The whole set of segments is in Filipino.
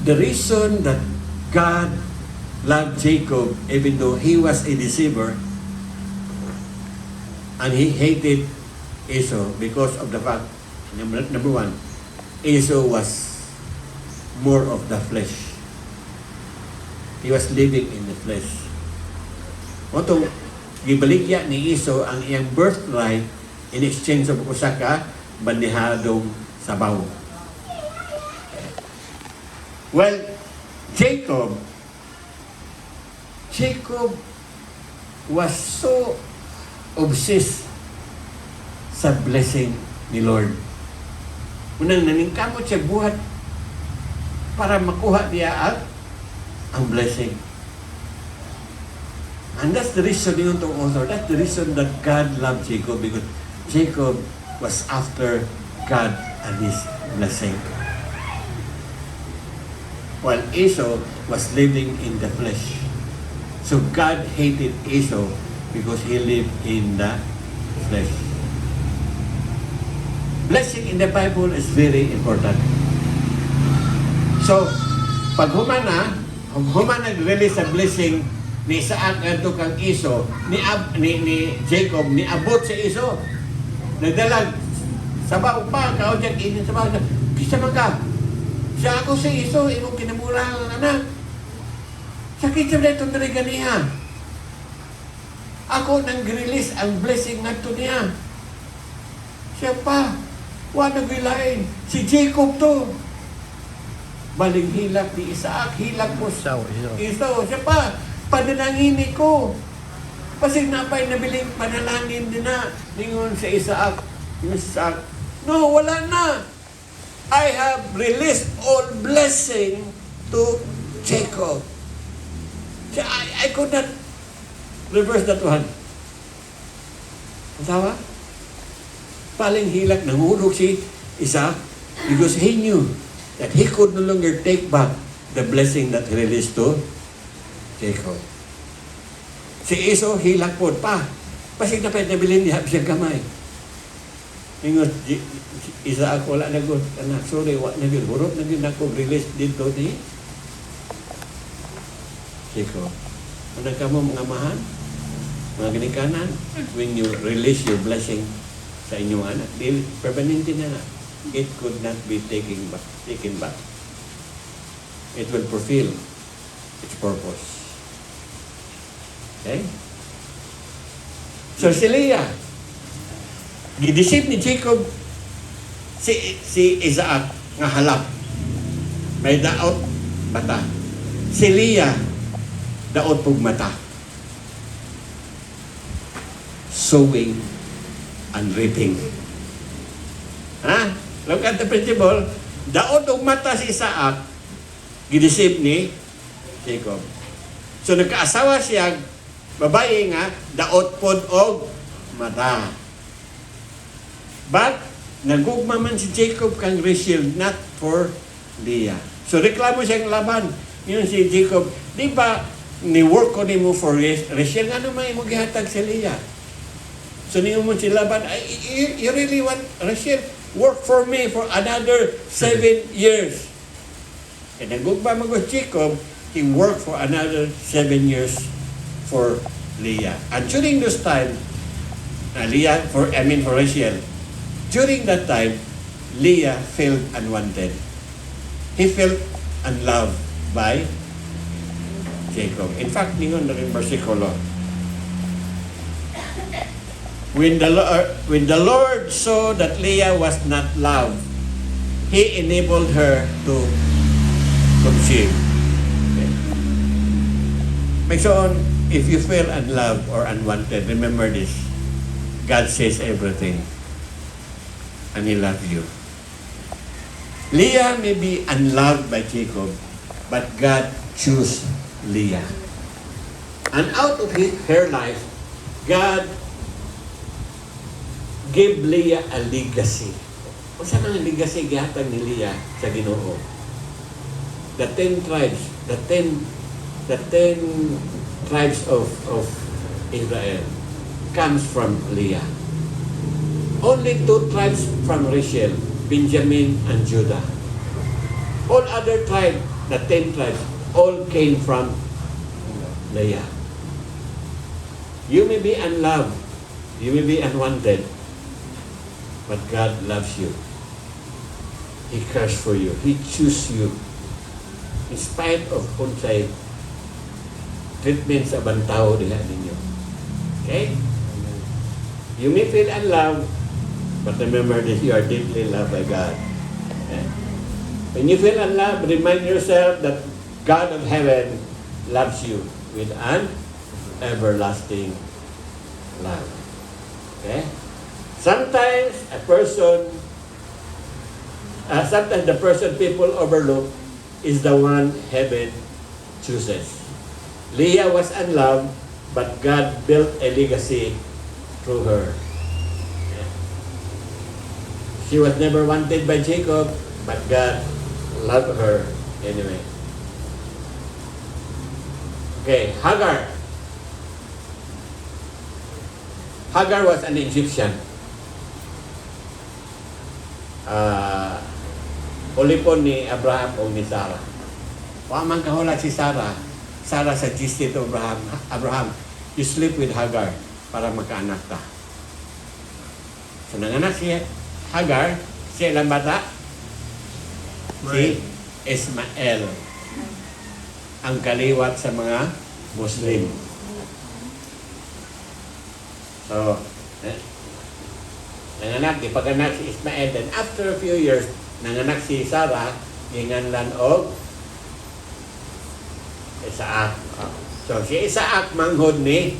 the reason that God loved Jacob, even though he was a deceiver, and he hated Esau because of the fact, number one, Esau was more of the flesh. He was living in the flesh. Otong gibaligya ni Esau ang iyang birthright in exchange of usa ka banihadong sabaw. Well, Jacob was so obsessed sa blessing ni Lord. Unang naningkamot siya buhat para makuha niya ang blessing. And that's the reason yun itong author. That's the reason that God loved Jacob, because Jacob was after God and His blessing, while Esau was living in the flesh. So God hated Esau because he lived in the flesh. Blessing in the Bible is very important. So, pag humana nag-release sa blessing ni Isaac adto kang Esau, ni Jacob, ni abot si Esau. Nagdalag sabaw pa kao diyan inin sabaw. Kisa man ka? Siya ako si Esau, imong kinamurahan ang anak. Sakit siya na itong ganiha. Ako nang release ang blessing ngadto niya. Siya pa, wa nagwilain. Si Jacob to. Baling hilak ni Isaac, hilak mo Esau. Siya pa, panalangin ko. Pasig napay nabiling panalangin din na. Ningon sa Isaac. No, wala na. I have released all blessing to Jacob. I could not reverse that one. Tawa? Paling hilak, nangulog si Isaac because he knew that he could no longer take back the blessing that he released to Jacob. Si Esau, hilak po pa. Pasig na pa nabilin niya siyang kamay. Ingot, Isaac, wala na good. Anak, sorry, wala na good. Hurot na good ako release dito ni Jacob. Ano ka mo mga mahan? Mga ginikanan, when you release your blessing sa inyong anak, permanente na na. It could not be taken back. It will fulfill its purpose. Okay? So si Leah, gidisip ni Jacob si Isaac nga halap. May daot mata. Si Leah, daot pug mata. Sowing and reaping. Ha? Look at the principle. Daot og mata si Isaac, gidisip ni Jacob. So nagkaasawa siya, babae nga, daot pod og mata. But, nagugma man si Jacob kang Rachel, not for Leah. So reklamo siyang laban. Yun si Jacob, di ba, ni-work ko ni mo for Rachel, nga naman mo gihatag si Leah. So niyo mo si Laban, you really want Rachel? Work for me for another 7 years. And nagugma mo Jacob, he worked for another 7 years for Leah. And during this time, for Rachel, during that time, Leah felt unwanted. He felt unloved by Jacob. In fact, ningon na rin versikulo. When the Lord saw that Leah was not loved, He enabled her to conceive. Okay. Make sure if you feel unloved or unwanted, remember this. God says everything. And He loves you. Leah may be unloved by Jacob, but God chose Leah. And out of her life, God gave Leah a legacy. O saan ang legacy gihatag ni Leah sa Ginoo? The 10 tribes, the 10 tribes of Israel comes from Leah. Only 2 tribes from Rachel, Benjamin and Judah. All other tribes the 10 tribes, all came from Leah. You may be unloved, you may be unwanted, but God loves you. He cares for you. He chooses you. In spite of unsay treatment sa ibang tao diha ninyo. Okay? You may feel unloved, but remember that you are deeply loved by God. Okay? When you feel unloved, remind yourself that God of heaven loves you with an everlasting love. Okay? Sometimes the person people overlook is the one heaven chooses. Leah was unloved, but God built a legacy through her. Okay. She was never wanted by Jacob, but God loved her anyway. Okay, Hagar. Hagar was an Egyptian. Ulipon ni Abraham o ni Sarah. Wa man kahula si Sarah suggested to Abraham, you sleep with Hagar para magkaanak ta. So nanganak si Hagar, siya ilang bata? Si Ismael. Ang kaliwat sa mga Muslim. So, nanganak, ipaganak si Ismael. Then after a few years, nanganak si Sarah, ginganlan og Isaac. So, si Isaac manghod ni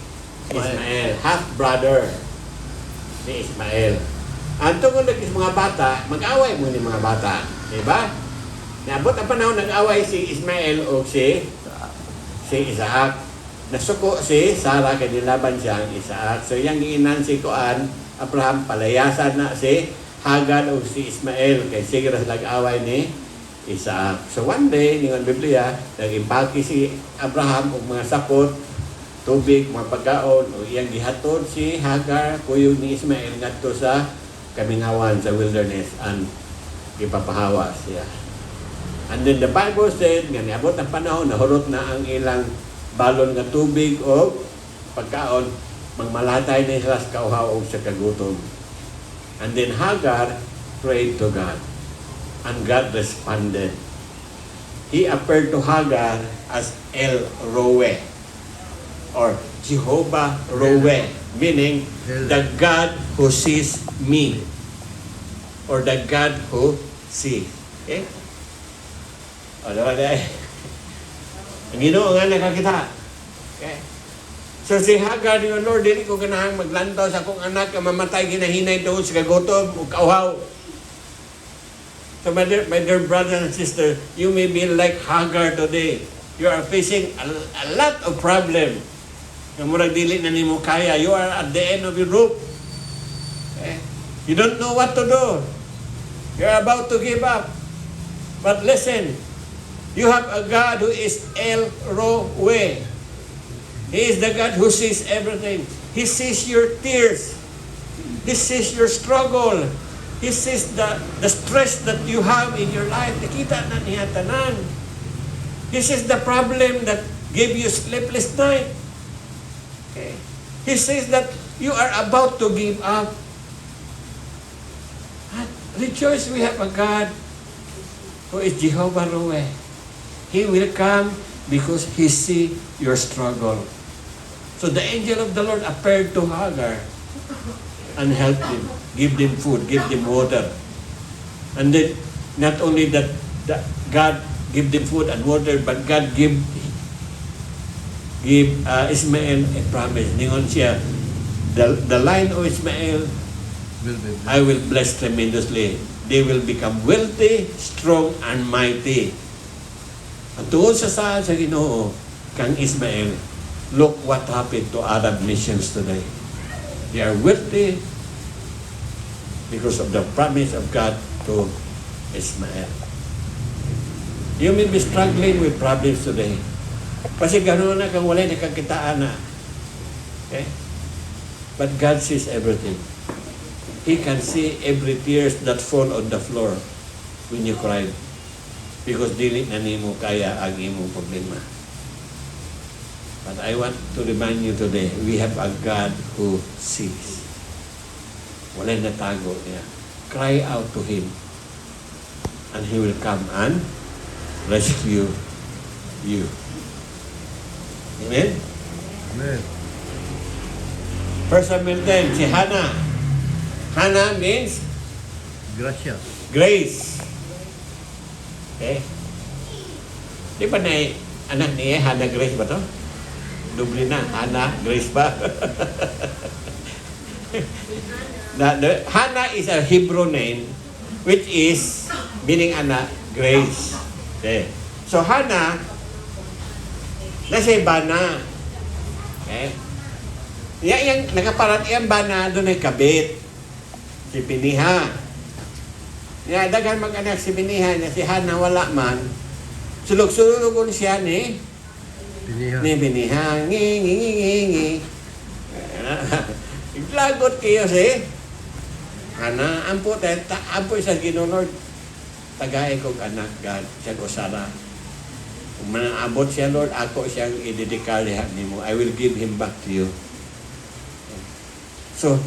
Ismael, half-brother ni Ismael. Ang tungkol ng mga bata, mag-away mo ni mga bata. Diba? Naabot ang panahon, nag-away si Ismael o si Isaac. Nasuko si Sarah, kaya nilaban siya ang Isaac. So, yung iinan si Abraham, palayasan na si Hagar o si Ismael, kaya sige na nag-away ni Isaac. So one day, ningon Biblia, nag-impake si Abraham og mga sakot, tubig, mga pagkaon, o iyang gihatod si Hagar, kuyog ni Ismael, ngadto sa kamingawan sa wilderness, and ipapahawa siya. And then the Bible said, nga niabot ang panahon, nahurot na ang ilang balon nga tubig o pagkaon, magmalatay na sila sa kauhaw o sa kagutom. And then Hagar prayed to God. And God responded. He appeared to Hagar as El Roe, or Jehovah Roe, meaning the God who sees me, or the God who sees. Okay? O, diba dahil? Ang Ginoo nga nakakita. Okay? So si Hagar, yung Lord, dili ko ganahang maglantaw sa akong anak na mamatay ginahinay doon sa kagutom o kauhaw. So my dear brother and sister, you may be like Hagar today. You are facing a lot of problem. Yung murag dili na nimo kaya, you are at the end of your rope. Okay? You don't know what to do. You're about to give up. But listen, you have a God who is El Roe. He is the God who sees everything. He sees your tears. He sees your struggle. He sees the stress that you have in your life. Nakita na niya tanan. He sees the problem that gave you sleepless night. Okay. He says that you are about to give up. Rejoice, we have a God who is Jehovah Roe. He will come because He sees your struggle. So the angel of the Lord appeared to Hagar and helped him, give them food, give them water. And then, not only that God give them food and water, but God give Ismael a promise. Ningon siya, the line of Ismael, I will bless tremendously. They will become wealthy, strong, and mighty. At tuon sa Ginoo, kang Ismael, look what happened to Arab nations today. They are wealthy because of the promise of God to Ismael. You may be struggling with problems today. Kasi gano'n na kang walay nakakitaan na. Okay? But God sees everything. He can see every tears that fall on the floor when you cry. Because dili na nimo kaya ang imong problema. But I want to remind you today, we have a God who sees. Wala na tago niya. Cry out to Him. And He will come and rescue you. Amen? Amen. 1 Samuel 10, si Hannah. Hannah means Gracias. grace. Okay? Di ba na anak niya, Hannah Grace ba to? Doble na, Hannah Grace ba? Hannah is a Hebrew name which is meaning anak, grace. Okay. So Hannah, nasa bana. Okay? Yang nakaparat iyang bana, doon ay kabit. Si Piniha. Nga, daghan mag-anak si Piniha, na si Hannah wala man. Sulog-sulugon siya ni Piniha. Ngi. Iglagot kayo si Hannah. Ampo sa Ginoo Lord. Tagay kong anak, God. Siya ko Sara. Kung manaabot siya, Lord, ako siyang idedikal ni mo. I will give him back to you. So,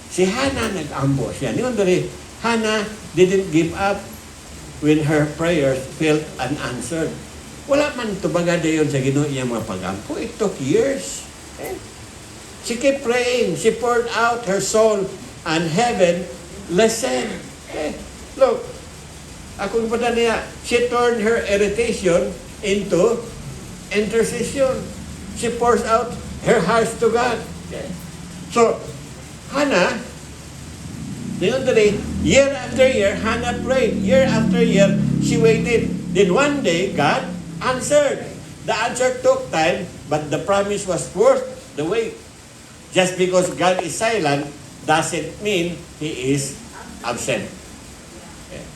si Hannah nag-ambo siya. Niyon dali, Hannah didn't give up when her prayers felt unanswered. Wala man tubaga dayon sa Ginoo iyang mga pagampo. It took years. Okay? She kept praying. She poured out her soul and heaven listened. Okay? Look, akong pada niya, she turned her irritation into intercession. She pours out her heart to God. Okay? So, Hannah, year after year, Hannah prayed. Year after year, she waited. Then one day, God answered. The answer took time, but the promise was worth the wait. Just because God is silent doesn't mean He is absent.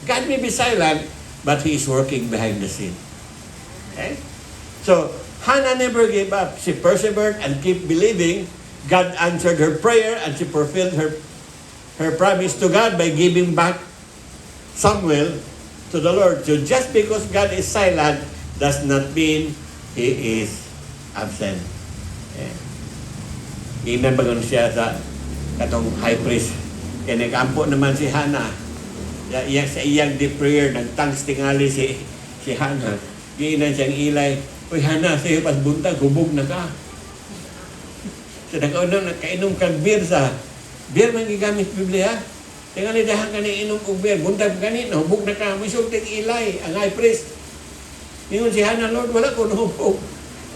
God may be silent, but He is working behind the scene. Okay? So, Hannah never gave up. She persevered and kept believing. God answered her prayer and she fulfilled her promise to God by giving back Samuel to the Lord. So just because God is silent does not mean He is absent. Inan ba ganun siya sa katong high priest? Kaya nag-ampo naman si Hannah. Sa iyang deep prayer, nag-thanks tingali si Hannah. Inan siyang ilay, "Uy Hannah, sa'yo pas buntag, hubog na ka." So nakainom kang beer sa beer man gigamit Biblia. Tingali dahan ka ni inom og beer, buntag gani nahubog na ka, may sulting ilay ang high priest. Ingon si Hannah, "Lord, wala ko nahubog.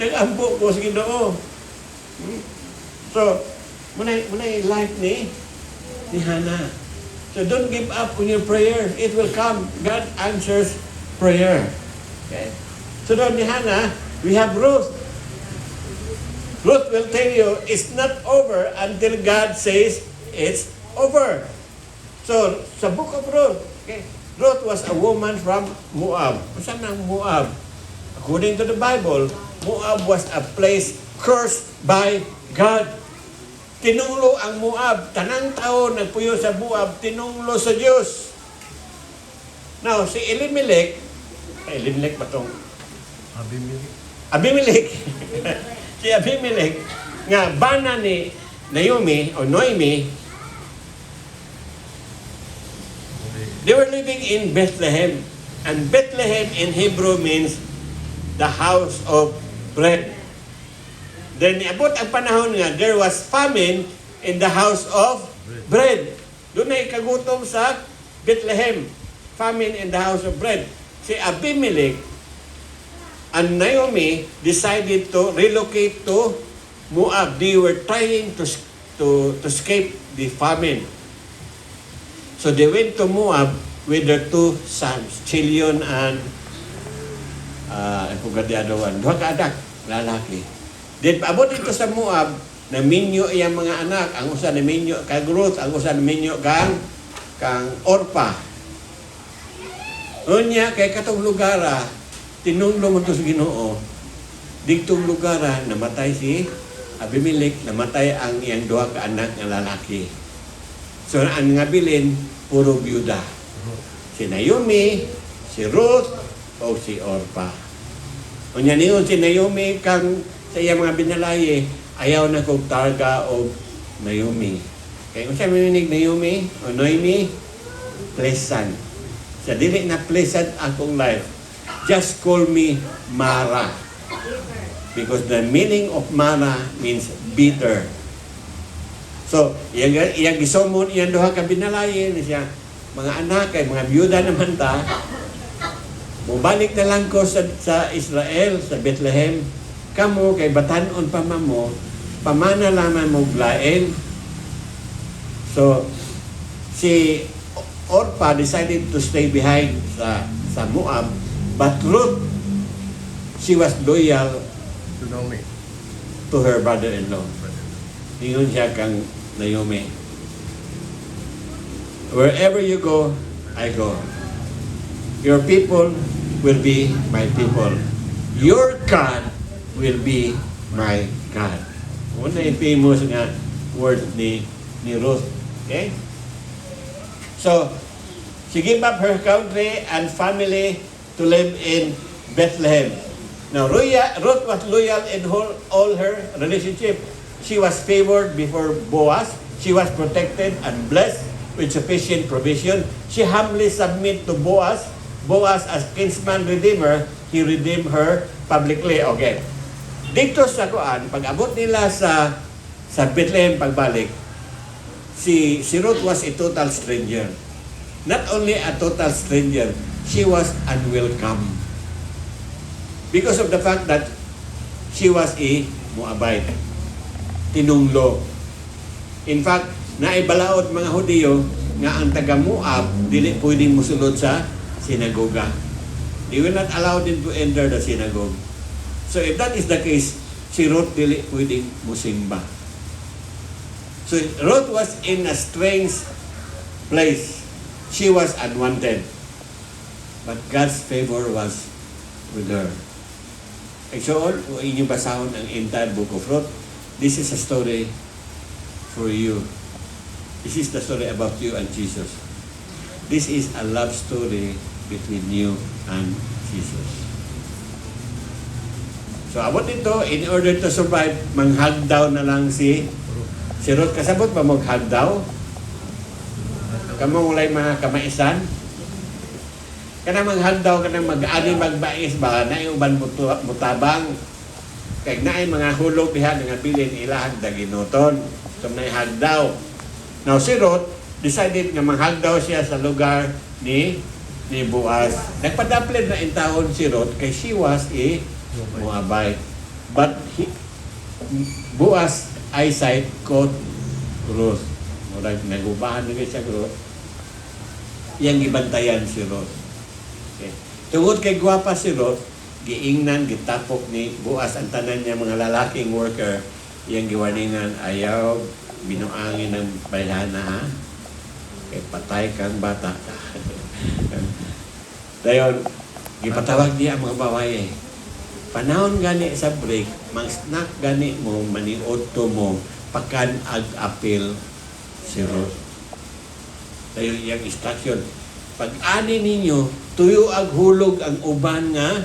Nag-ampo ko sa Ginoo." So, munay life ni Hannah. So don't give up on your prayer. It will come. God answers prayer. Okay? So doon ni Hannah, we have Ruth. Ruth will tell you, it's not over until God says it's over. So, sa book of Ruth, okay, Ruth was a woman from Moab. Saan ang Moab? According to the Bible, Moab was a place cursed by God. Tinunglo ang Moab. Tanang taon nagpuyo sa Moab, tinunglo sa Diyos. Now, si Elimelech ba itong? Abimelech. Si Abimelech, nga bana ni Naomi, they were living in Bethlehem. And Bethlehem in Hebrew means the house of bread. Then niabot ang panahon nga, there was famine in the house of bread. Doon ay kagutom sa Bethlehem. Famine in the house of bread. Si Abimelech and Naomi decided to relocate to Moab. They were trying to escape the famine. So they went to Moab with their two sons, Chilion and I forgot the other one. Duha ka anak, lalaki. Then paabot dito sa Moab, naminyo iyang mga anak. Ang usa naminyo kang Ruth, ang usa naminyo kang Orpa. Unya kay katong lugara, tinunglo mo to sa Ginoo. Digtong lugara, namatay si Abimelech, namatay ang iyang duha ka anak nga lalaki. So ang nga bilin, puro byuda. Si Naomi, si Ruth, o si Orpa. Unya niyon si Naomi kang sa iyang mga binalaye, ayaw na kong targa o Naomi. Kaya kung siya marinig Naomi o Noemi, pleasant. Sa dili na pleasant akong life. Just call me Mara. Because the meaning of Mara means bitter. So, iyang gisomon, iyang duha ka binalaye, siya, mga anak, kay mga byuda naman ta, mubalik na lang ko sa Israel, sa Bethlehem. Kamu, kay batanon pa mo, pamana lamang mo glaen. So, si Orpa decided to stay behind sa Moab, but Ruth, she was loyal To know me. to her brother-in-law. Ingon siya kang Naomi. Wherever you go, I go. Your people will be my people. Your God will be my God. Una yung famous nga word ni Ruth. Okay? So, she gave up her country and family to live in Bethlehem. Now, Ruth was loyal in all her relationship. She was favored before Boaz. She was protected and blessed with sufficient provision. She humbly submit to Boaz. Boaz as kinsman redeemer, he redeemed her publicly. Okay. Dito sa kuan, pag abot nila sa Bethlehem pagbalik, si Ruth was a total stranger. Not only a total stranger, she was unwelcome. Because of the fact that she was a Moabite. Tinunglo. In fact, naibalaot mga Hudiyo nga ang taga Moab dili pwedeng musulod sa sinagoga. They will not allow them to enter the synagogue. So if that is the case, si Ruth dili pwedeng musimba. So Ruth was in a strange place. She was unwanted. But God's favor was with her. So all, kung inyong basahon ang entire book of Ruth, this is a story for you. This is the story about you and Jesus. This is a love story between you and Jesus. So abot nito, in order to survive, manghagdaw na lang si Ruth. Kasabot ba maghagdaw? Kamong walay mga kamaisan? Kanang maghagdaw, kanang mag-ani magbais ba, na uban mutabang. Kaya na mga hulog diha nga bilin ilahag daginoton. So na hagdaw. Now si Ruth decided nga manghagdaw siya sa lugar ni Boaz. Nagpadapled na intawon si Ruth kay she was a Moabite. But Boaz eyesight caught Ruth. Murag nagubahan na siya Ruth. Yang gibantayan si Ruth. Okay. Tungod kay gwapa si Ruth, giingnan, gitapok ni Boaz ang tanan niya mga lalaking worker, yang giwaningan, ayaw, binuangin ng bayhana ha. Kay patay kang bata. Dayon, gipatawag niya ang mga babae. Panahon gani sa break, mag-snack gani mo, maniod to mo, pakan ag-apil si Ruth. Dayon, yung instruction. Pag-ani ninyo, tuyo ag hulog ang uban nga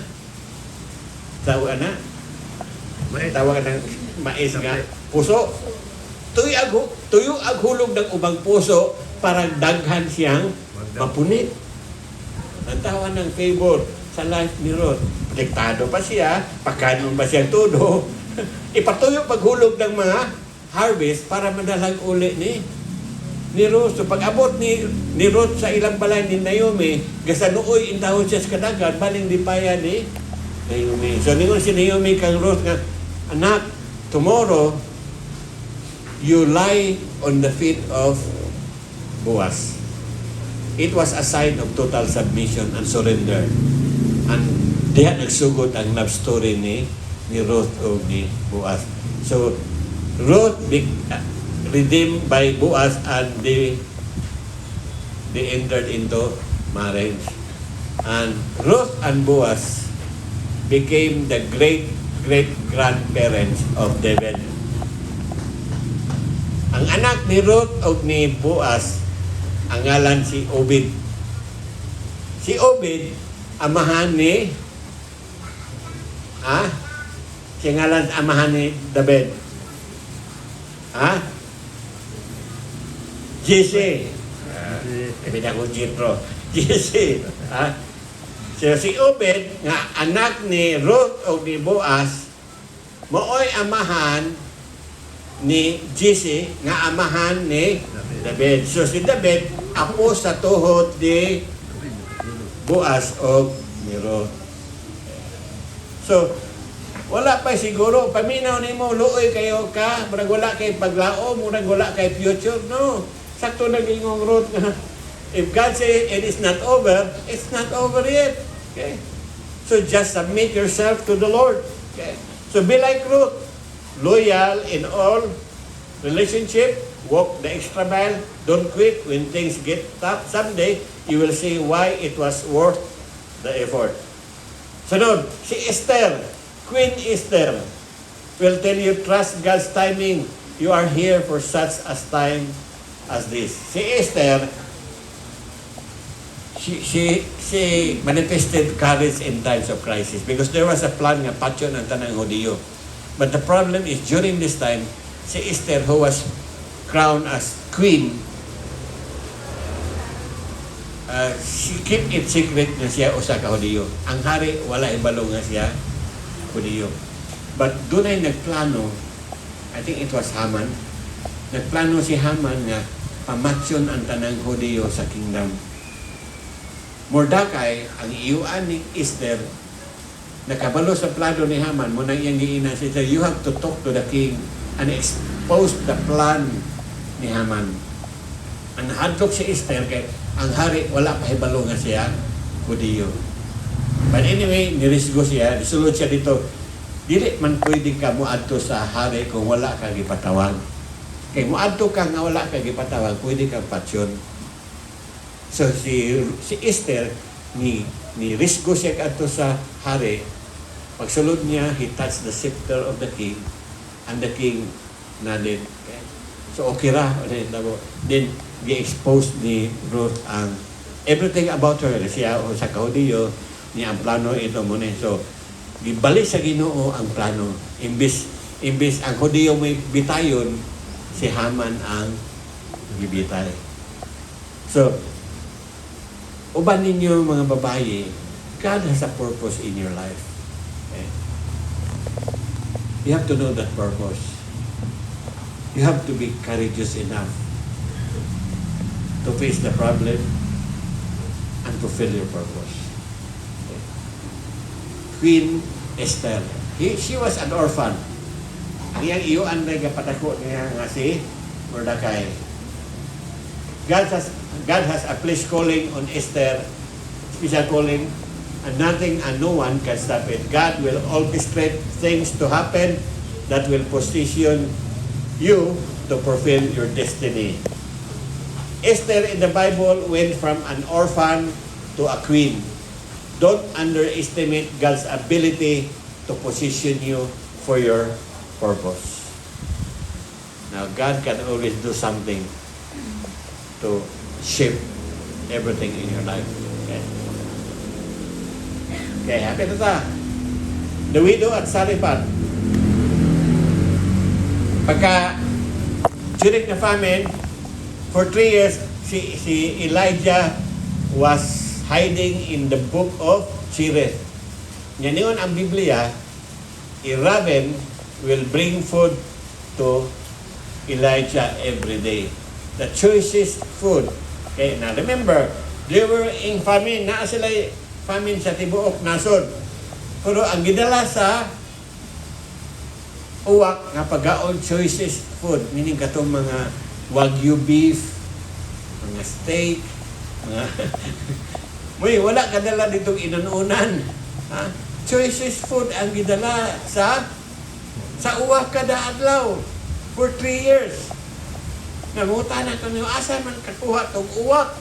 tawag na tawag ng mais nga puso. Tuyo ag hulog ng ubang puso para daghan siyang mapunit. Ang tawag ng favor sa life ni Ruth. Protektado pa siya, pagkanon pa siyang tudo. Ipatuyo paghulog ng mga harvest para madalag uli ni Ruth. So pag-abot ni Ruth sa ilang balay ni Naomi, gasanuoy intahon siya sa kadagat, baling dipaya ni Naomi. So ningon si Naomi kang Ruth nga, anak, tomorrow, you lie on the feet of Boaz. It was a sign of total submission and surrender. And diha nagsugod ang love story ni Ruth o ni Boaz. So Ruth redeemed by Boaz and they entered into marriage. And Ruth and Boaz became the great-grandparents of David. Ang anak ni Ruth o ni Boaz, ang ngalan si Obed. Si Obed, amahan ni siya ngalan amahan ni David. Jesse. Bida ko Jethro. Jesse. So si Obed nga anak ni Ruth o ni Boaz mooy amahan ni Jesse nga amahan ni David. So si David apo sa tuhod ni Boaz o ni Ruth. So wala pa siguro paminaw nimo luoy kayo ka murag wala kay paglao murag wala kay future. No, sakto na gingong Ruth nga if God say it is not over, it's not over yet. Okay, so just submit yourself to the Lord. Okay, so be like Ruth, loyal in all relationship, walk the extra mile, don't quit when things get tough. Someday you will see why it was worth the effort. Sunod, si Esther, Queen Esther, will tell you, trust God's timing. You are here for such a time as this. Si Esther, she manifested courage in times of crisis because there was a plan nga patyon ang tanang Hudiyo. But the problem is, during this time, si Esther, who was crowned as queen, she kept it secret na siya usa ka Hudiyo. Ang hari, wala ibalo nga siya Hudiyo. But doon ay nagplano, I think it was Haman, nagplano si Haman nga pamatsyon ang tanang Hudiyo sa kingdom. Mordecai, ang iyuan ni Esther, nakabalo sa plano ni Haman, muna iyang giina siya, you have to talk to the king and expose the plan ni Haman. Ang hadlok si Esther, kay ang hari, wala pa hibalo nga siya Hudiyo. But anyway, nirisgo siya, nisulod siya dito, dili man pwede ka muadto sa hari kung wala ka gipatawag. Kay muadto ka nga wala ka gipatawag, pwede ka patsyon. So si Esther, ni risgo siya kadto sa hari. Pagsulod niya, he touched the scepter of the king, and the king nodded. Okay? So okay ra. Then, gi-expose ni Ruth ang everything about her. Siya o sa Kaudiyo, niya ang plano ito muna. So, gibalik sa Ginoo ang plano. Imbis ang Hudiyo may bitayon, si Haman ang gibitay. So, uban ninyo mga babae, God has a purpose in your life. Okay? You have to know that purpose. You have to be courageous enough to face the problem and fulfill your purpose. Okay? Queen Esther, she was an orphan. Ang iyang iyuan na kapatako niya nga si Mordecai. God has a place calling on Esther, special calling, and nothing and no one can stop it. God will orchestrate things to happen that will position you to fulfill your destiny. Esther in the Bible went from an orphan to a queen. Don't underestimate God's ability to position you for your purpose. Now, God can always do something to shape everything in your life. Okay? Okay, happy na ta. The widow at Sarephat. Pagka during the famine, for 3 years, si Elijah was hiding in the book of Cherith. Ngayon ang Biblia, a raven will bring food to Elijah every day. The choicest food. Okay, now remember, they were in famine. Naa sila famine sa tibuok nasod. Pero ang gidala sa uwak nga pagkaon choicest food, meaning katong mga wagyu beef, mga steak, mga wala kadala ditong inanunan. Ha? Choicest food ang gidala sa uwak kada adlaw for 3 years. Nanguta na ito niyo, asa man kakuha itong uwak?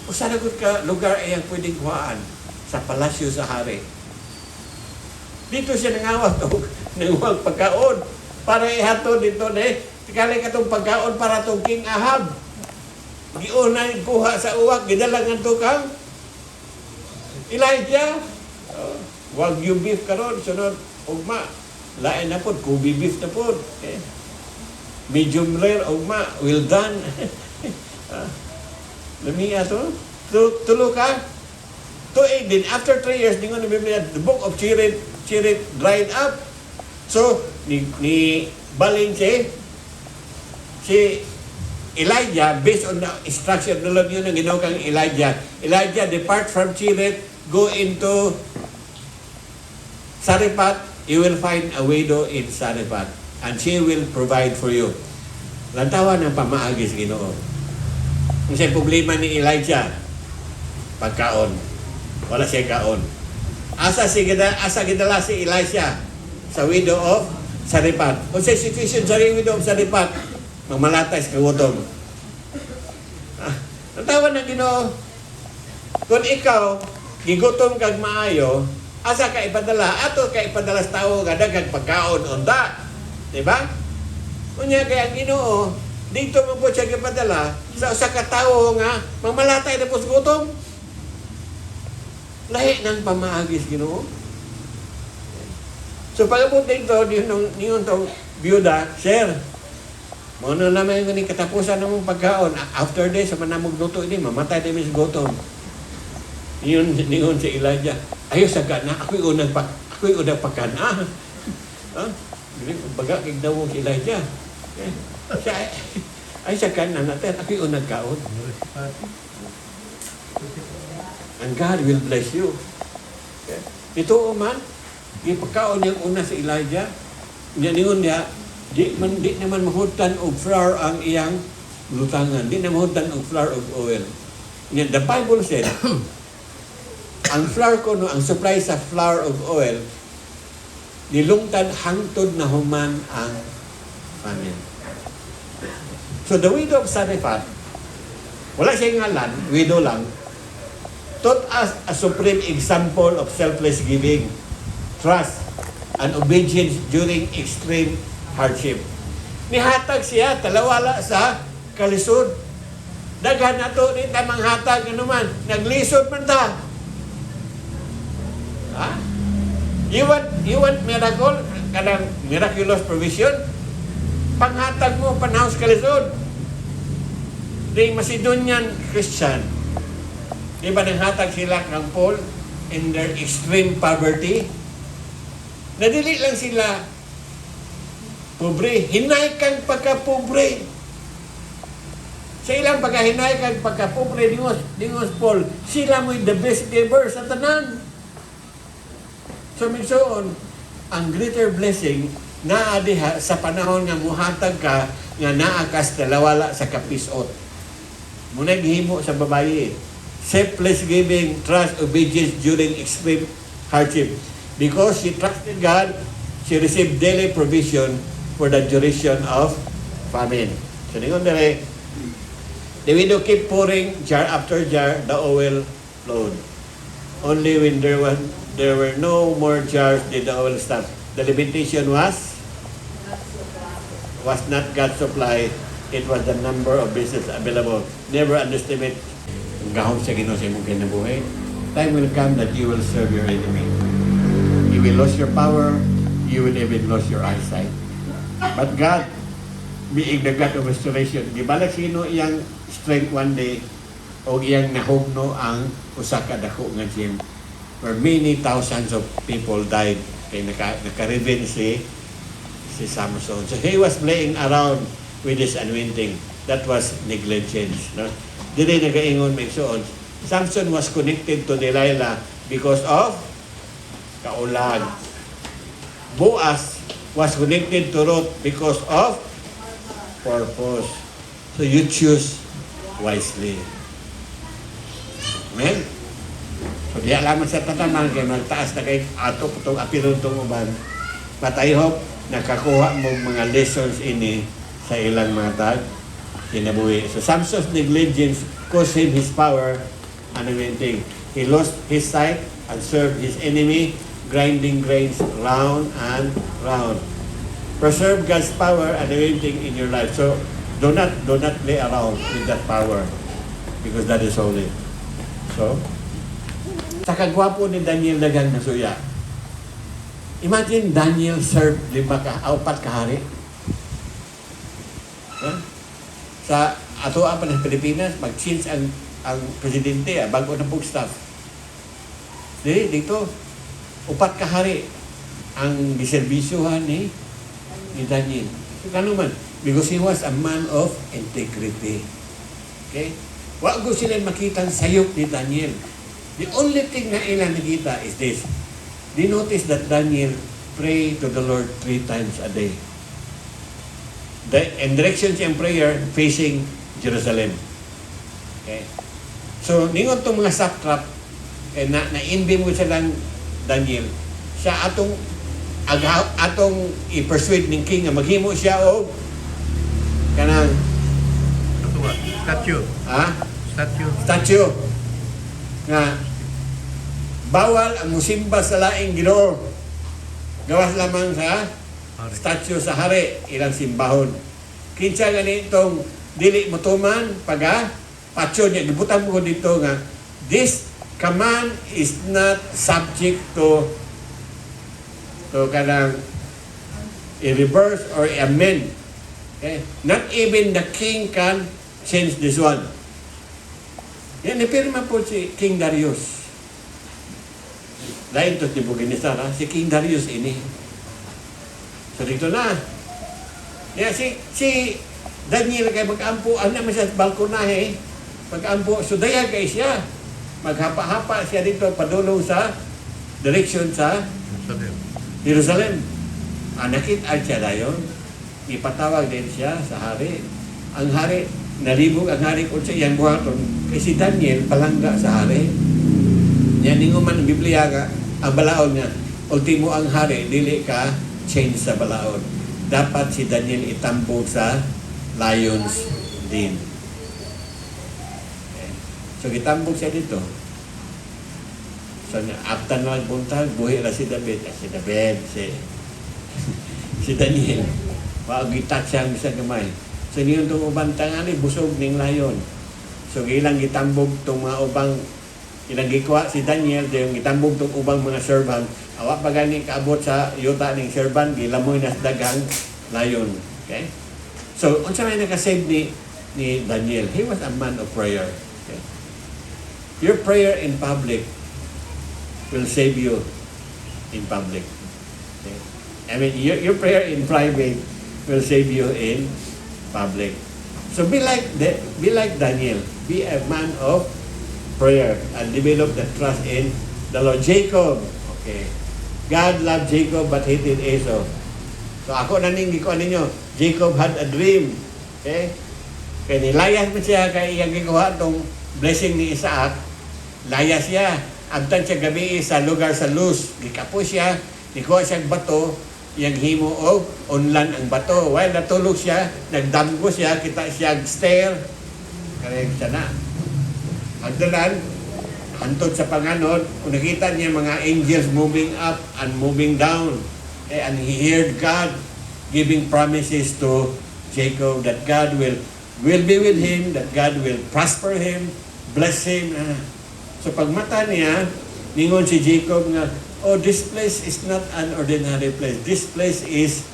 O sa nagot ka lugar ay ang pwedeng kuhaan? Sa palasyo sa hari. Dito siya nangawag nangawag pagkaon para ihato dito tikali ka itong pagkaon para itong King Ahab. Giunay kuha sa uwak, gidalang ang tukang Elijah, wagyu beef karon sunod ugma. Lain na po, Kobe beef na po. Medium rare ugma, well done. Lamiya to. Tulo ka. Then after 3 years, ningon na Biblia, the book of Cherith dried up. So, ni balin si Elijah, based on the instruction ng Lord, yun ang ginawa kang Elijah. Elijah, depart from Cherith, go into Sarephat, you will find a widow in Sarephat, and she will provide for you. Lantawan ng pamaagis Ginoo. Kung siya'y problema ni Elijah, pagkaon. Wala siya kaon. Asa gidala si Elisha sa widow of Sarephat. Kung sa situation sa widow of Sarephat, magmalatay sa kagutom. Ang tawag ng Ginoo, kung ikaw, gigutom kag maayo, asa ka ipadala? Ato ka ipadala sa tao, kag pagkaon, onda. Diba? Kunya kaya ang Ginoo, dito mo po siya ipadala sa usa ka tawo nga, magmalatay na po sa gutom. Lahi ng pamaagis Ginoo. So pag-abot dito, niyon tong byuda, sir, muna naman yung katapusan ng pagkaon. After this, sa manamog luto ini, mamatay na sa gutom. Niyon si Elijah. Ayos sa gana, ako'y unang pagkana. Baga kay daw si Elijah. Siya ay sa kanan natin, ako'y unang kaon. And God will bless you. Okay? Ito man, ipagkaon niyang una si Elijah. Ningon niya, di naman mahutan og flour ang iyang lutangan. Di na mahutan og flour of oil. The Bible said, ang flour ko, ang supply sa flour of oil, nilungtad hangtod na human ang famine. So the widow of Sarephat, wala siyang ngalan, widow lang, taught us a supreme example of selfless giving, trust, and obedience during extreme hardship. Nihatag siya, talawala sa kalisod. Daghan na to, ni tamang hatag, man, naglisod man ta. Ha? You want miracle? Kanang miraculous provision? Panghatag mo, panahos kalisod. The Macedonian Christian, di ba nanghatag sila ng Paul in their extreme poverty? Nadili lang sila pobre. Hinay kang pagka-pobre. Sa ilang pagkahinay kang pagka-pobre, dingos Paul, sila mo'y the best giver sa tanan. So, migsoon, ang greater blessing naa diha sa panahon nga muhatag ka nga naa kas talawala sa kapisot. Muna gihimo sa babaye. Selfless giving, trust, obedience during extreme hardship. Because she trusted God, she received daily provision for the duration of famine. So, ningon dere, the widow kept pouring jar after jar, the oil flowed. Only when there were no more jars did the oil stop. The limitation was not God's supply, it was the number of business available. Never underestimate gahom sa Ginoo sa imong kinabuhi. Time will come that you will serve your enemy. You will lose your power, you will even lose your eyesight. But God, being the God of restoration, gibalak sino iyang strength one day o iyang nahugno ang usa ka dako nga gym where many thousands of people died kay naka-revenge si Samson. So he was playing around with this anointing. That was negligence. No? Dili nagaingon magsuon. Samson was connected to Delilah because of kaulag. Boaz was connected to Ruth because of purpose. So you choose wisely. Amen? So di alaman sa tataman kay magtaas na kay ato putong apilon tong uban. But I hope nakakuha mo mga lessons ini sa ilang mga kinabuhi. So Samson's negligence cost him his power and everything. He lost his sight and served his enemy, grinding grains round and round. Preserve God's power and everything in your life. So do not play around with that power because that is holy. So Sa kagwapo ni Daniel dagang nasuya. Imagine Daniel served 4 ka hari. Ha? Sa ato pa ng Pilipinas, mag-change ang presidente, bago na pong staff. Dito, 4 ka hari ang diserbisyuhan ni Daniel. Kano man? Because he was a man of integrity. Okay? Wa ko sila makita ang sayop ni Daniel. The only thing na ilan nakita is this. They notice that Daniel pray to the Lord 3 times a day. And direction siyang prayer facing Jerusalem. Okay? So, ningon itong mga satrap, na-envy mo silang Daniel, siya atong i-persuade ng king na maghimo siya o kanang Statue. Statue nga bawal ang musimba sa laing Ginoo. Gawas lamang sa Hari. statue sa hari, ilang simbahon. Kinsa ganitong dili motuman patso niya, gibutan ko dito nga this command is not subject to kanang i-reverse or i-amend. Okay? Not even the king can change this one. Yan, nipirma po si King Darius. Lain to si Buginisar, si King Darius ini. So dito na. Yeah, si Daniel kay mag-ampo, naman siya sa balkonahe, mag-ampo, so daya kay siya. Maghapa-hapa siya dito, padulong sa direction sa Jerusalem. Nakita siya dayon. Ipatawag din siya sa hari. Ang hari, nalibog ang hari kung sa iyang buhaton. Kasi si Daniel, palangga sa hari. Yan, ningo man ang Biblia nga, ang balaod nga, ultimo ang hari, dili ka change sa balaod. Dapat si Daniel itambog sa lion's den. Okay. So, itambog siya dito. So, after na buntag, buhi na si David. Si Daniel. Gitat siya ang isang gamay. So, niyon itong ubang tangali, busog ng layon. So, ilang gitambog itong mga ubang, ilang gikuha si Daniel, yung gitambog itong ubang mga servant, awa pa gani kaabot sa yuta ng servant, gilamoy na dagang layon. Okay? So, unsa may nakasave ni Daniel? He was a man of prayer. Okay? Your prayer in public will save you in public. Okay? I mean, your prayer in private will save you in public. So be like Daniel. Be a man of prayer and develop the trust in the Lord. Jacob. Okay. God loved Jacob but hated Esau. So ako naning gikuan ninyo. Jacob had a dream. Okay? Kaya nilayas mo siya kay iyang gikuha tong blessing ni Isaac. Layas siya. Abtan siya gabi sa lugar sa Luz. Gikapo siya. Gikuha siya bato. Yang himo o unlan ang bato. While natulog siya, nagdamgo siya, kita siya stare. Kaya siya na. Magdalan, antod sa panganod, kung nakita niya mga angels moving up and moving down. And he heard God giving promises to Jacob that God will be with him, that God will prosper him, bless him. So pagmata niya, ningon si Jacob nga, oh, this place is not an ordinary place. This place is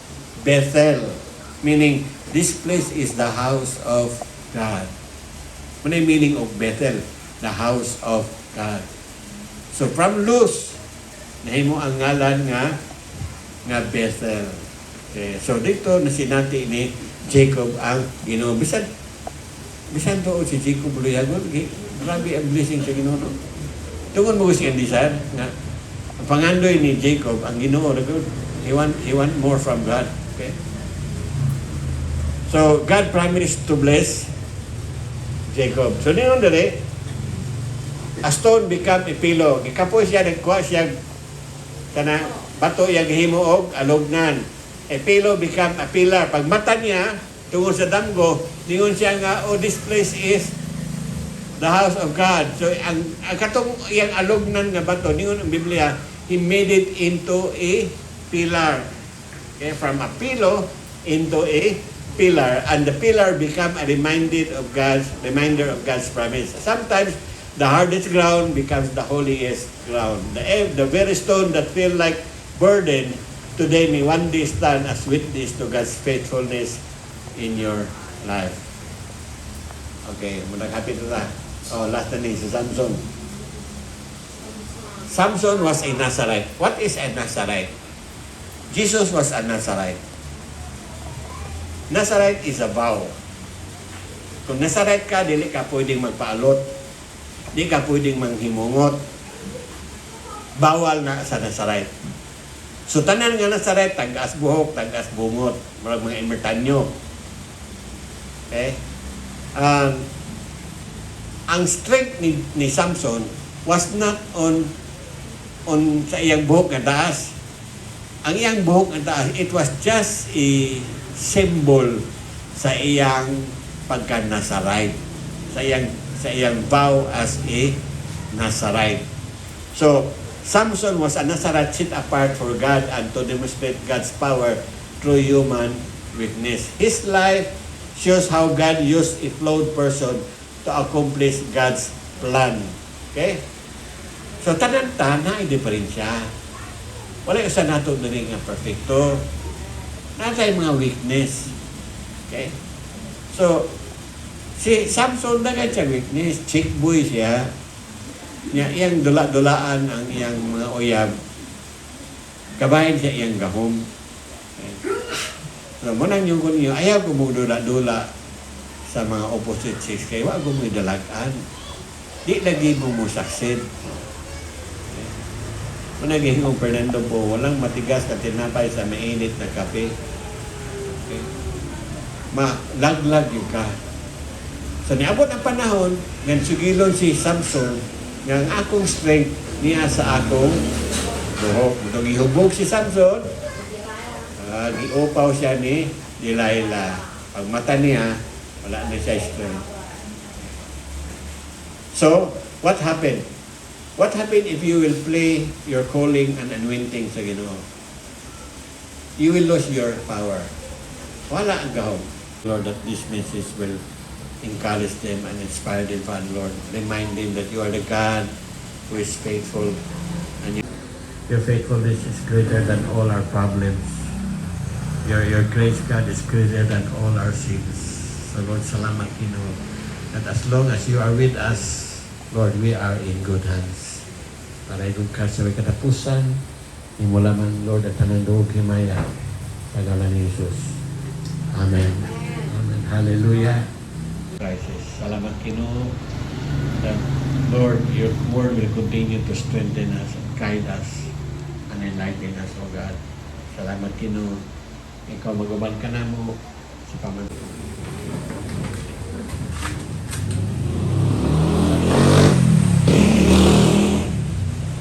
Bethel. Meaning, this place is the house of God. Ano yung meaning of Bethel? The house of God. So, from Luz, nahimo ang ngalan nga Bethel. Okay. So, dito na sinati ni Jacob ang Ginoo. Bisan to si Jacob luyagon. Grabe ang blessing sa Ginoo. Tungon mo siya desire nga ang pangandoy ni Jacob, ang Ginoo, he want more from God. Okay? So, God promised to bless Jacob. So, niyon dali, a stone become a pillow. Gikapo siya, nagkuha siya, kana, bato yung himo og alognan. A pillow become a pillar. Pag mata niya, tungod sa damgo, ningon siya nga, oh, this place is the house of God. So, ang katong iyang alognan nga bato, ningon ang Biblia, he made it into a pillar. Okay, from a pillow into a pillar. And the pillar become a reminder of God's promise. Sometimes, The hardest ground becomes the holiest ground. The very stone that feel like burden, today may one day stand as witness to God's faithfulness in your life. Okay, happy to that. Oh, last na ni si Samson. Samson was a Nazarite. What is a Nazarite? Jesus was a Nazarite. Nazarite is a vow. Kung Nazarite ka, dili ka pwedeng magpaalot. Di ka pwedeng manghimungot. Bawal na sa Nazarite. So, tanan nga Nazarite, tagas buhok, tagas bungot. Mga emertanyo. Okay? Ang strength ni Samson was not on sa iyang buhok nga taas. Ang iyang buhok nga taas, it was just a symbol sa iyang pagka-Nazarite. Sa iyang vow as a Nazarite. So, Samson was a Nazarite set apart for God and to demonstrate God's power through human weakness. His life shows how God used a flawed person to accomplish God's plan. Okay? So, tanan-tanan na diferensya. Wala yung sa nato na rin nga perfecto. Natay mga weakness. Okay? So, si Samson na nga siya weakness. Chick boy siya. Iyang dula-dulaan ang iyang mga uyab. Kabahin siya iyang gahom. Okay? So, munang yung kunyo, ayaw ko mong dula-dula sa mga opposite sex. Kaya wag mo dalagaan. Di lagi mo succeed. Okay? Managing kong Fernando po, walang matigas na tinapay sa mainit na kape. Okay? Laglag yung ka. So, niabot ang panahon, ngan sugilon si Samson, nga ang akong strength niya sa akong buhok. Itong ihubog si Samson, giupaw siya ni Delilah. Pag mata niya, wala na siya strength. So, what happened? What happened if you will play your calling and anointing sa Ginoo? You will lose your power. Wala ang gahom. Lord, that this message will encourage them and inspire them, Father Lord. Remind them that you are the God who is faithful. And your faithfulness is greater than all our problems. Your grace, God, is greater than all our sins. So Lord, salamat Ginoo. That as long as you are with us, Lord, we are in good hands. Para ikong kasaway katapusan, imo lamang, Lord, at tanang doog himaya sa ngalan ni Jesus. Amen. Amen. Hallelujah. Crisis. Salamat Ginoo. That Lord, your word will continue to strengthen us and guide us and enlighten us, O God. Salamat Ginoo. Ikaw magaban ka na mo sa pamamagitan.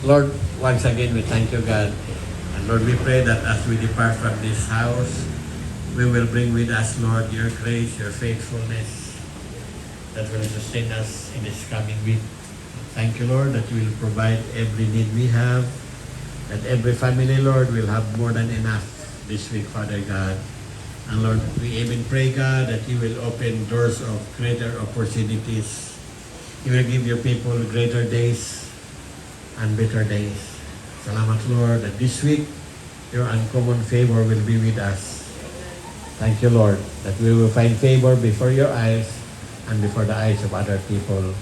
Lord, once again, we thank you, God. And Lord, we pray that as we depart from this house, we will bring with us, Lord, your grace, your faithfulness, that will sustain us in this coming week. Thank you, Lord, that you will provide every need we have, that every family, Lord, will have more than enough this week, Father God. And Lord, we even pray, God, that you will open doors of greater opportunities. You will give your people greater days and better days. Salamat, Lord, that this week, your uncommon favor will be with us. Thank you, Lord, that we will find favor before your eyes and before the eyes of other people.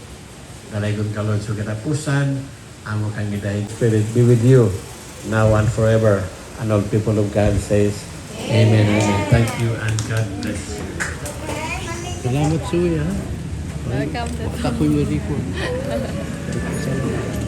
Dalaygon ka, Lord, so katapusan, amo kang gidaig Spirit be with you, now and forever. And all people of God says, Amen, Amen. Thank you and God bless you. Salamat Suya. Welcome to Takoy mo di ko. Salamat.